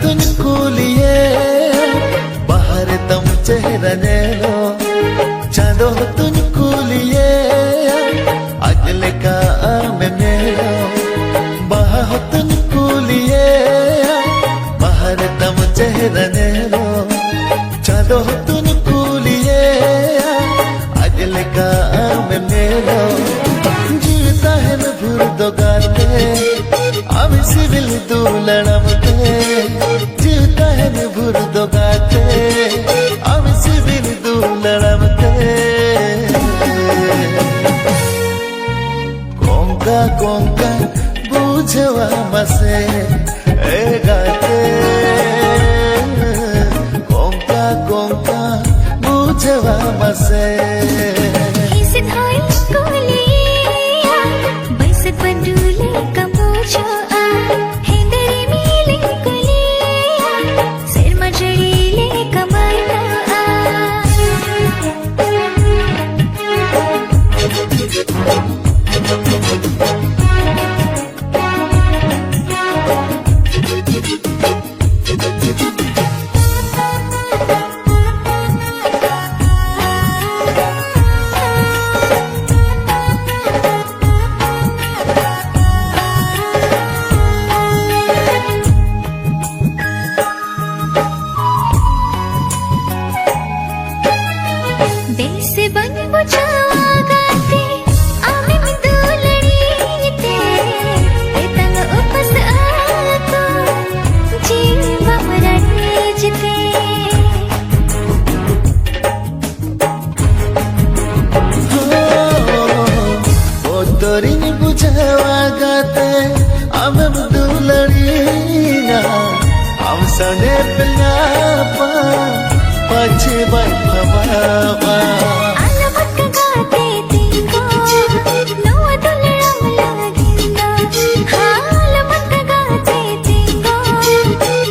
तुझको लिए बाहर तम चेहरा नेलो चांदो तुझको लिए अगले का मैंने बाहर तुझको लिए बाहर तम चेहरा नेलो चांदो तुझको लिए अगले का मैंने जीवता है न भूल दो गाते अब सिविल तू लड़मते जीवता है न भूल दो गाते अब सिविल तू लड़मते कोंका कोंका बूझवा मसे ए गाते कोंका कोंका बूझवा मसे Peduli kamu coa Hindari milik kuliah Sirma jadile kamana Desi ban bujawa gate Ame mindu ladite Etang upas aku Jiwa meranjite Bodorin bujawa gate Ame mindu ladina Am sane pelapa Pache bai baba Alamat kagate tingko Nawa dularam laginda Alamat kagate tingko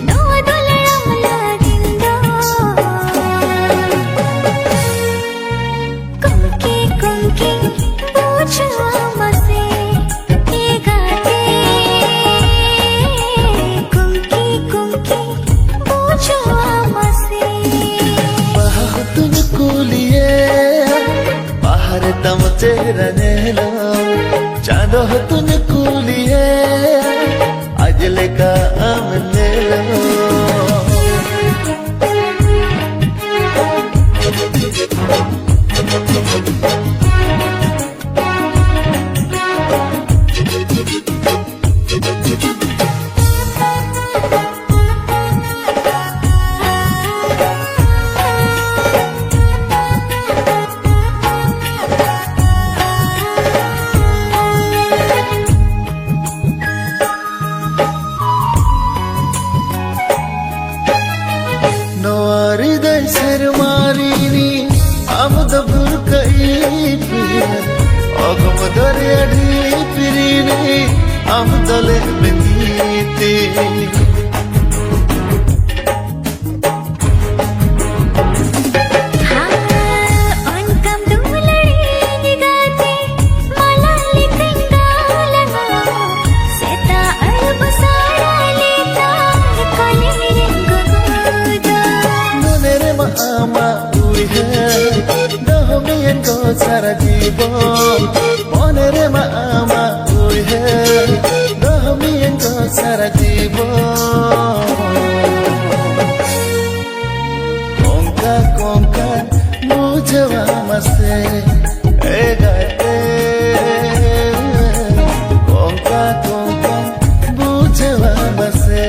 Nawa dularam laginda Kunki kunki Buchwa mase Ye gate Kunki kunki Buchwa mase तुझको लिए बाहर तम चेहरा नेलो चांदो तुझको लिए अजले का आमने लो Hriday sermarini amud burkai pir agam dare adhi pirini amdale bendite Sara jibo monere mama oi he dohmi engo sara jibo konka konka mujhwa mase e gate konka konka mujhwa mase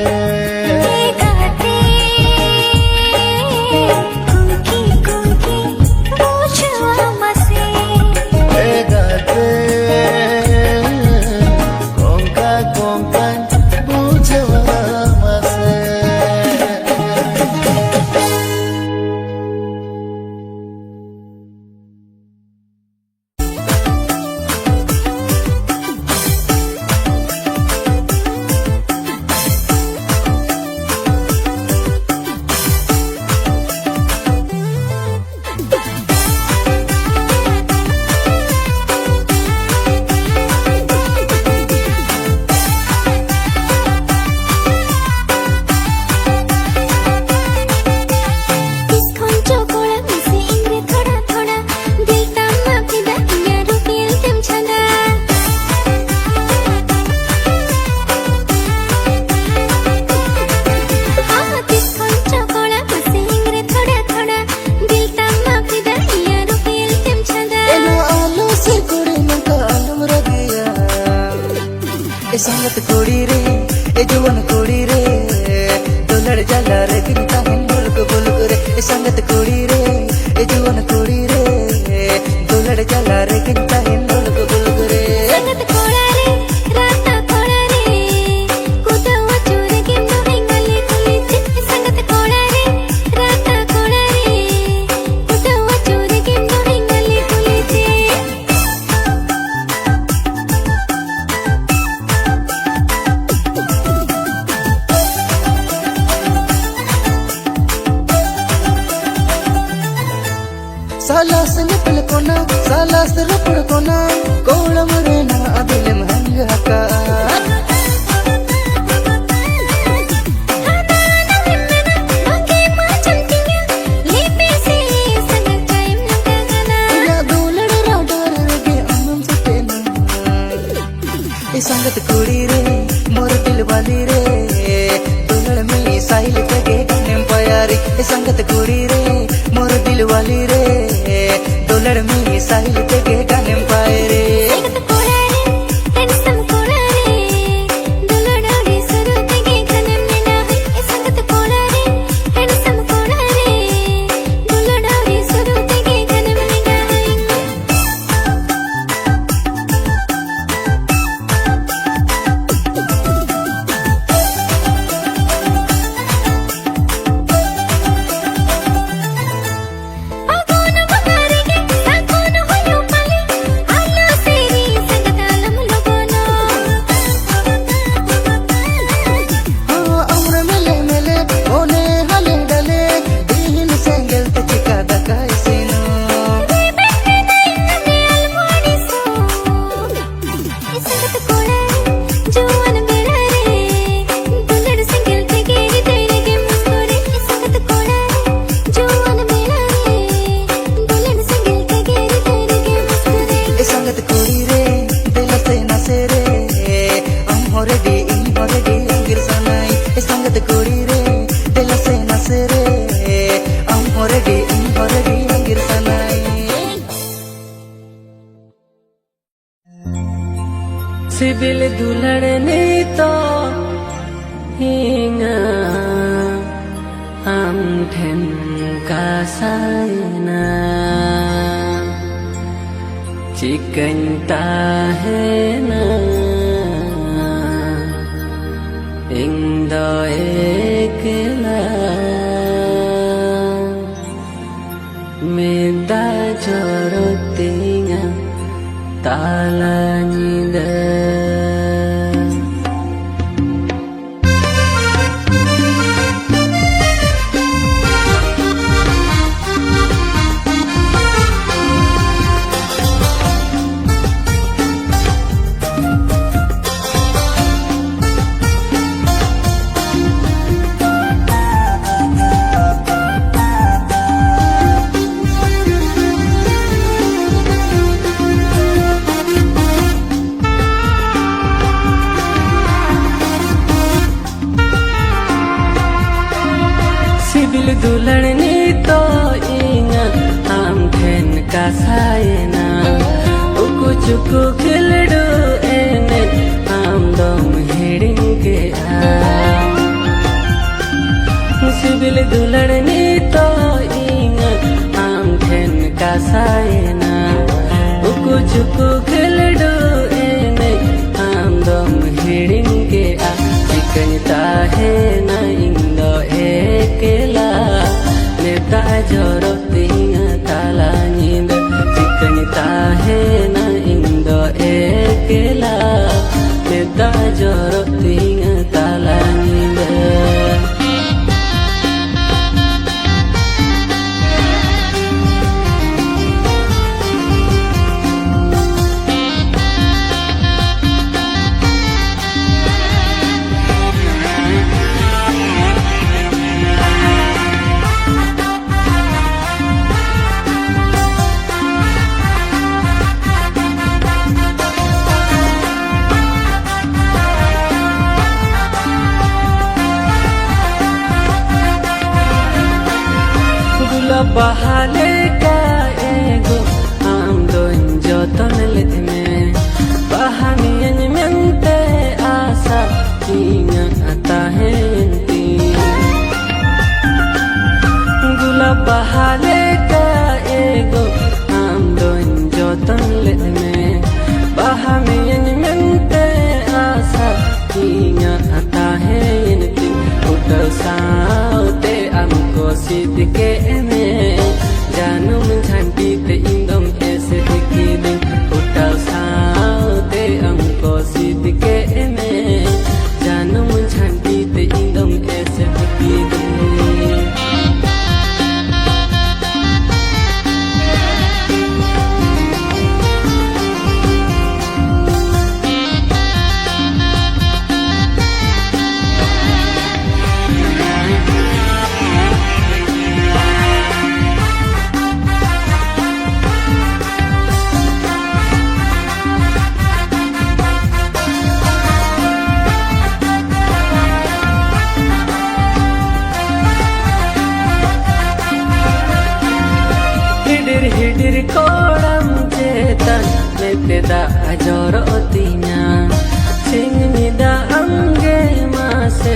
कुड़ी रे दुलड़ जला रे गिनता हिन bullock रे संगत कुड़ी रे जुवन कुड़ी रे दुलड़ जला रे गिनता हिन बुलक रे संगत कोड़ा रे राता कोड़ा रे कुदवा चोरे गिम्नो हिंगले कुलिचे संगत कोड़ा रे राता कोड़ा रे कुदवा चोरे गिम्नो हिंगले कुलिचे सालास निपल कोना सालास रपड़ कोना कोलम रेना अदिल महंगा का संगत कुड़ी रे मोर दिल वाली रे दुलड़ मिली साहिल के गने प्यारी संगत कुड़ी रे मोर दिल वाली रे दुलड़ मिली साहिल के गने प्यारी संगत कोड़ा रे हैंडसम कोड़ा रे दुलड़ाड़ी सुरुते के गने मिला है संगत कोड़ा रे हैंडसम कोड़ा रे दुलड़ाड़ी सुरुते के गने मिला है आगोन बगारे के साकोन होयो पाले आलो सेरी संगतालम लोगोनो अमर मिले मिले ओने हले डले दीन सेंगल ते चिका दकाई सेनो बेबे नहीं नमे अलमानी सो संगत कोड़ा रे जुवन बेड़ा रे दुलड़ सिंगल के गेरी तेरे के मुस्कुरे संगत कोड़ा रे जुवन बेड़ा रे दुलड़ सिंगल के गेरी तेरे के मुस्कुरे संगत कुड़ी रे दिल से नसे रे हम होरेडी इन होरेडी अंगिर सनाई संगत कुड़ी रे दिल से नसे रे हम होरेडी इन होरेडी अंगिर सनाई सिबिल दुलड़ने तो हिंगा हम ठन का सायना चिकन है ना इंदो एकला मेदा जोरो tinga tala nyida सिबिल दुलड़ने तो इंगा हम ठन का सायना उकु चुकु खिलडू एने हम दम हिडिंग के सिबिल दुलड़ने तो इंगा हम ठन का सायना उकु चुकु खिलडू एने हम दम हिडिंग के चिकनता है ना इंदो एकला नेता जोरो tinga tala nyinda चिकनता है ना इंदो एकला नेता जोरो tinga tala nyinda बहाले का एगो हम दोन जोतन लेत में बहानियन में ते आशा किंगा आता Udah saute amko sidike eme Janum janti te indom ese dikiding Udah saute amko sidike eme Janum janti te indom ese dikiding Hidir kolam cetan meteda ajoro tinya sing nida angge mase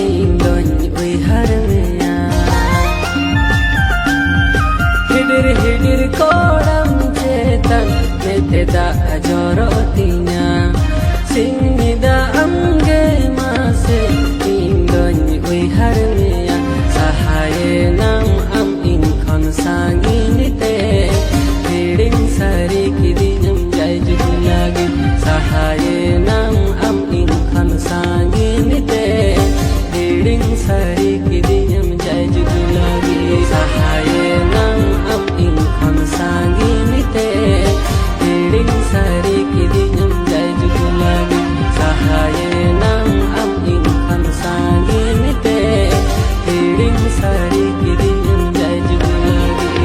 indon ui harmenya hidir kolam cetan meteda ajoro tinya sing nida angge mase indon ui harmenya sahaye nam am inkon sanginite Hiding sari kidinyam jai judu lagi Sahaye nam am inkhan sanginite Hiding sari kidinyam jai judu lagi Sahaye nam am inkhan sanginite Hiding sari kidinyam jai judu lagi Sahaye nam am inkhan sanginite Hiding sari kidinyam jai judu lagi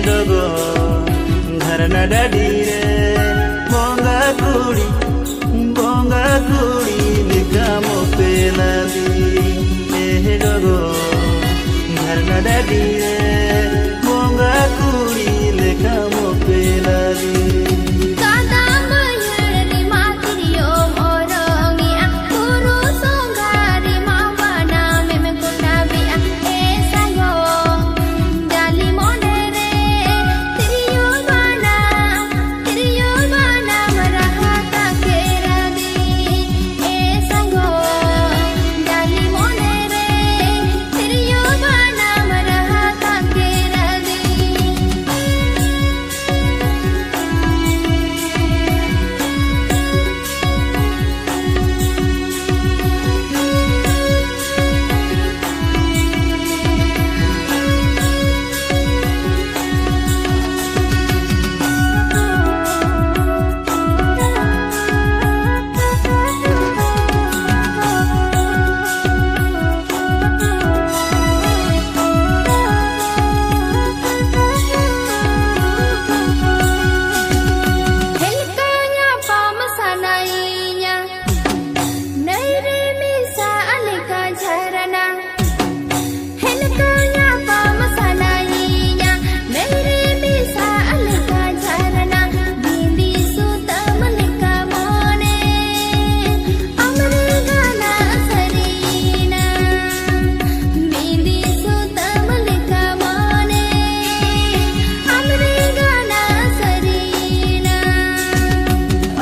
dogo Dharna dadi re bonga kudi nikamo peladi dogo Dharna dadi re bonga kudi nikamo peladi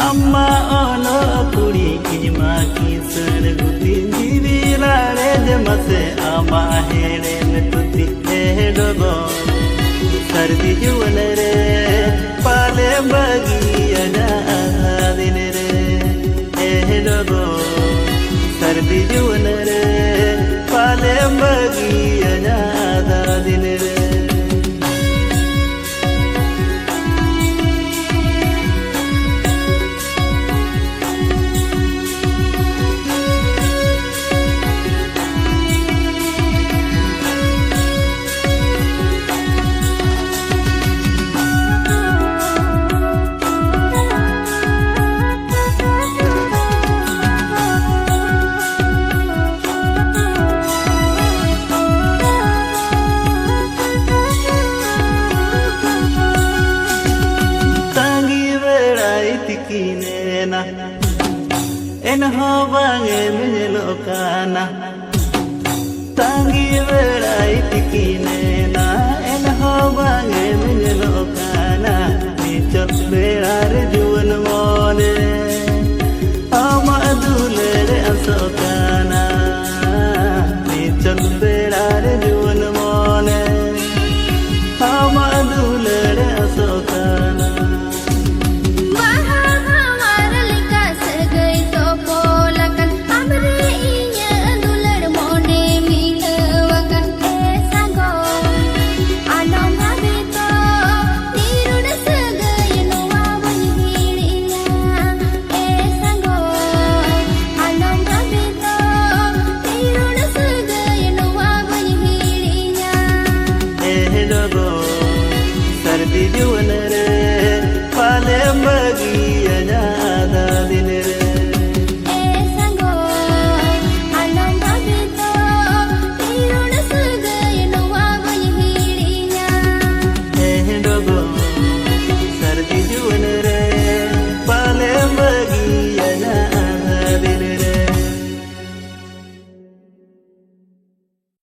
Amma ono kuri kima kisar guti jibilare jamase ama hele metuti dogo sardi juwanare pale bagi ana dinere dogo sardi juwanare pale bagi ana dinere Kinena en hobange menelokana tangi verai tikinena en hobange menelokana nichot bear juwan mone ama dulere asok